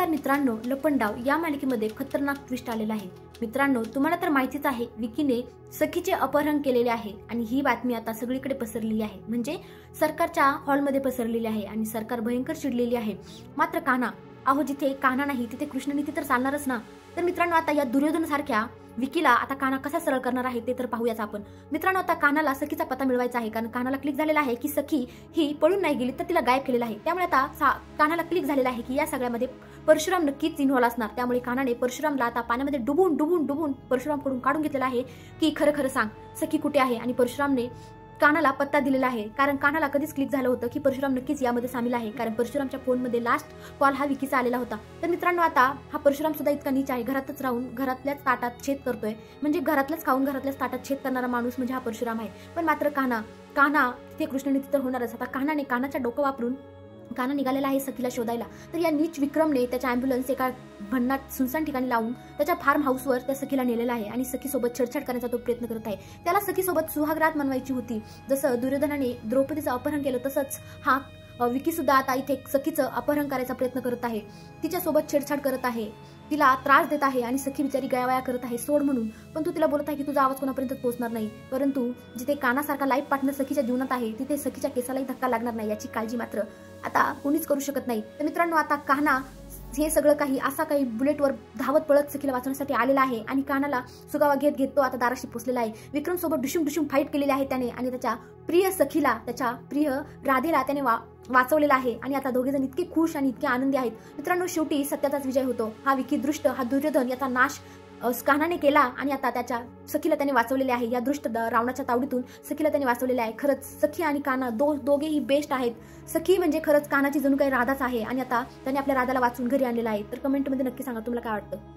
नमस्कार मित्रांनो, लपंडाव या मालिकेमध्ये खतरनाक ट्विस्ट आलेला आहे। मित्रांनो, तुम्हाला तर माहितीच आहे विकीने सखीचे अपहरण केलेले आहे आणि ही बातमी आता सगळीकडे पसरलेली आहे, म्हणजे सरकारच्या हॉलमध्ये पसरलेली आहे आणि सरकार भयंकर चिडलेली आहे। मात्र कान्हा, अहो जिथे कान्हा नाही तिथे कृष्णनीती तर चालणारच ना। तर मित्रांनो, आता या दुर्योधन सारख्या विकीला आता कान्हा कसा सरळ करणार आहे ते तर पाहूयाच आपण। मित्रांनो, आता कान्हाला सखीचा पत्ता मिळवायचा आहे, कारण कान्हाला क्लिक झालेला आहे की सखी ही पळून नाही गेली तर तिला गायब केलेला आहे। त्यामुळे आता कान्हाला क्लिक झालेला आहे की या सगळ्यामध्ये परशुराम नक्कीच इन्व्हॉल्व असणार। त्यामुळे कान्हाने परशुरामला आता पाण्यामध्ये डुबून डुबून डुबून परशुरामकडून काढून घेतलेला आहे की खरं खरं सांग सखी कुठे आहे। आणि परशुरामने कान्हाला पत्ता दिलेला आहे, कारण कान्हाला कधीच क्लिक झालं होतं की परशुराम नक्कीच यामध्ये सामील आहे, कारण परशुरामच्या फोनमध्ये लास्ट कॉल हा विकीचा आलेला होता। तर मित्रांनो, आता हा परशुराम सुद्धा इतका नीच आहे, घरातच राहून घरातल्याच ताटात छेद करतोय, म्हणजे घरातलंच खाऊन घरातल्याच ताटात छेद करणारा माणूस म्हणजे हा परशुराम आहे। पण मात्र कान्हा तिथे कृष्णनीती तर होणारच। आता कान्हाचं डोकं वापरून कान्हा निघालेला आहे सखीला शोधायला। तर या नीच विक्रमने त्याच्या ॲम्ब्युलन्स एका भन्नाट सुनसान ठिकाणी लावून त्याच्या फार्म हाऊसवर त्या सखीला नेलेला आहे आणि सखीसोबत छेडछाड करण्याचा तो प्रयत्न करत आहे। त्याला सखीसोबत सुहागरात मनवायची होती। जसं दुर्योधनाने द्रौपदीचं अपहरण केलं तसंच हा विकी सुद्धा आता इथे सखीचं अपहरण करायचा प्रयत्न करत आहे, तिच्यासोबत छेडछाड करत आहे, तिला त्रास देत आहे आणि सखी बिचारी गयावया करत आहे सोड म्हणून। पण तू तिला बोलत आहे की तुझा आवाज कोणापर्यंत पोहोचणार नाही, परंतु जिथे कान्हासारखा लाईफ पार्टनर सखीच्या जीवनात आहे तिथे सखीच्या केसालाही धक्का लागणार नाही याची काळजी मात्र आता कोणीच करू शकत नाही। तर मित्रांनो, आता कान्हा हे सगळं काही बुलेटवर धावत पळत सखीला वाचवण्यासाठी आलेला आहे आणि कान्हाला सुगावा घेत तो आता दाराशी पोचलेला आहे। विक्रम सोबत डुशुम फाईट केलेली आहे त्याने आणि त्याच्या प्रिय सखीला, त्याच्या प्रिय राधेला त्याने वाचवलेला आहे आणि आता दोघेजण इतके खुश आणि इतके आनंदी आहेत। मित्रांनो, शेवटी सत्याचाच विजय होतो। हा विकी दृष्ट, हा दुर्योधन याचा नाश कान्हाने केला आणि आता त्याच्या सखीला त्याने वाचवलेले आहे। या दृष्ट रावणाच्या तावडीतून सखीला त्याने वाचवलेले आहे। खरंच सखी आणि कान्हा दोघेही बेस्ट आहेत। सखी म्हणजे खरंच कान्हाची जणू काही राधाच आहे आणि आता त्याने आपल्या राधाला वाचून घरी आणलेला आहे। तर कमेंटमध्ये नक्की सांगा तुम्हाला काय वाटतं।